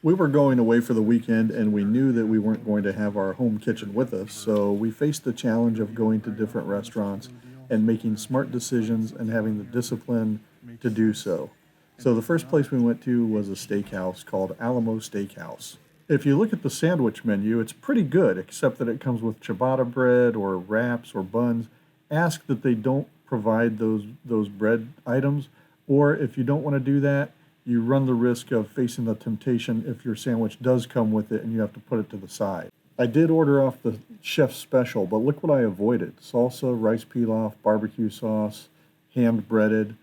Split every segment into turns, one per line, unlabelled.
We were going away for the weekend and we knew that we weren't going to have our home kitchen with us, so we faced the challenge of going to different restaurants and making smart decisions and having the discipline to do so. So the first place we went to was a steakhouse called Alamo Steakhouse. If you look at the sandwich menu, it's pretty good, except that it comes with ciabatta bread or wraps or buns. Ask that they don't provide those bread items, or if you don't want to do that, you run the risk of facing the temptation if your sandwich does come with it and you have to put it to the side. I did order off the chef's special, but look what I avoided. Salsa, rice pilaf, barbecue sauce, hand breaded.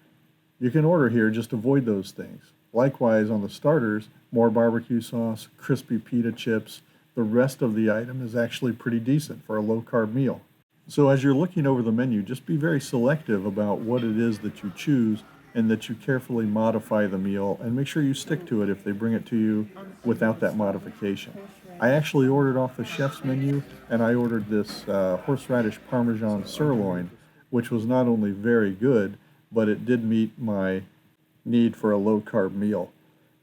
You can order here, just avoid those things. Likewise, on the starters, more barbecue sauce, crispy pita chips. The rest of the item is actually pretty decent for a low-carb meal. So as you're looking over the menu, just be very selective about what it is that you choose and that you carefully modify the meal and make sure you stick to it if they bring it to you without that modification. I actually ordered off the chef's menu and I ordered this horseradish Parmesan sirloin, which was not only very good, but it did meet my need for a low-carb meal.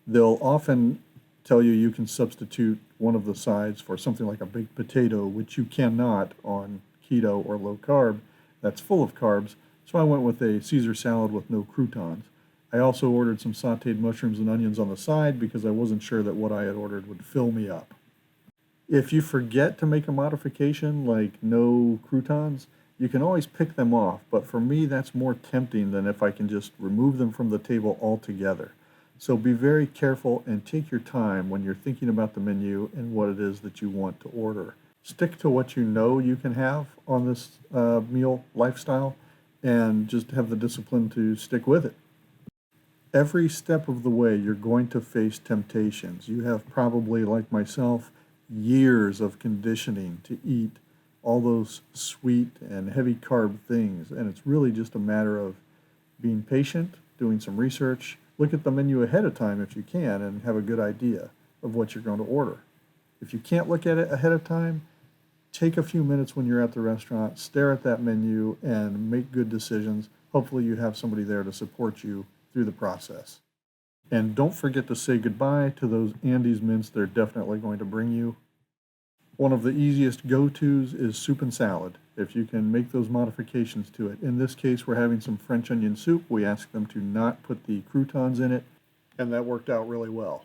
They'll often tell you you can substitute one of the sides for something like a baked potato, which you cannot on keto or low carb. That's full of carbs. So I went with a Caesar salad with no croutons. I also ordered some sauteed mushrooms and onions on the side because I wasn't sure that what I had ordered would fill me up. If you forget to make a modification like no croutons, you can always pick them off, but for me that's more tempting than if I can just remove them from the table altogether. So be very careful and take your time when you're thinking about the menu and what it is that you want to order. Stick to what you know you can have on this meal lifestyle and just have the discipline to stick with it. Every step of the way, you're going to face temptations. You have probably, like myself, years of conditioning to eat all those sweet and heavy carb things, and it's really just a matter of being patient, doing some research, look at the menu ahead of time if you can, and have a good idea of what you're going to order. If you can't look at it ahead of time, take a few minutes when you're at the restaurant, stare at that menu, and make good decisions. Hopefully you have somebody there to support you through the process. And don't forget to say goodbye to those Andes mints they're definitely going to bring you. One of the easiest go-tos is soup and salad, if you can make those modifications to it. In this case, we're having some French onion soup. We asked them to not put the croutons in it, and that worked out really well.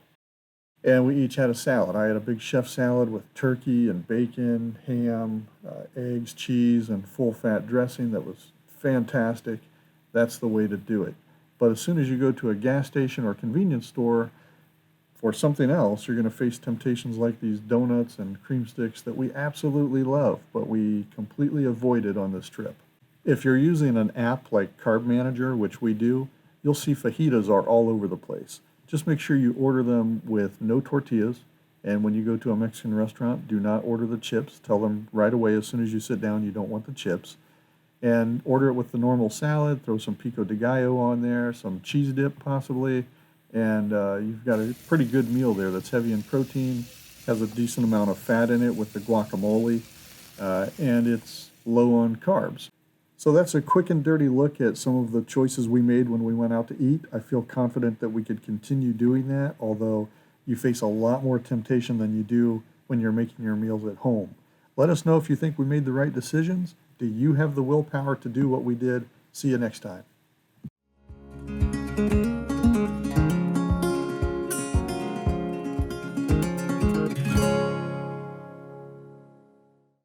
And we each had a salad. I had a big chef salad with turkey and bacon, ham, eggs, cheese, and full-fat dressing that was fantastic. That's the way to do it. But as soon as you go to a gas station or convenience store for something else, you're going to face temptations like these donuts and cream sticks that we absolutely love, but we completely avoided on this trip. If you're using an app like Carb Manager, which we do, you'll see fajitas are all over the place. Just make sure you order them with no tortillas, and when you go to a Mexican restaurant, do not order the chips. Tell them right away as soon as you sit down you don't want the chips. And order it with the normal salad, throw some pico de gallo on there, some cheese dip possibly, and you've got a pretty good meal there that's heavy in protein, has a decent amount of fat in it with the guacamole, and it's low on carbs. So that's a quick and dirty look at some of the choices we made when we went out to eat. I feel confident that we could continue doing that, although you face a lot more temptation than you do when you're making your meals at home. Let us know if you think we made the right decisions. Do you have the willpower to do what we did? See you next time.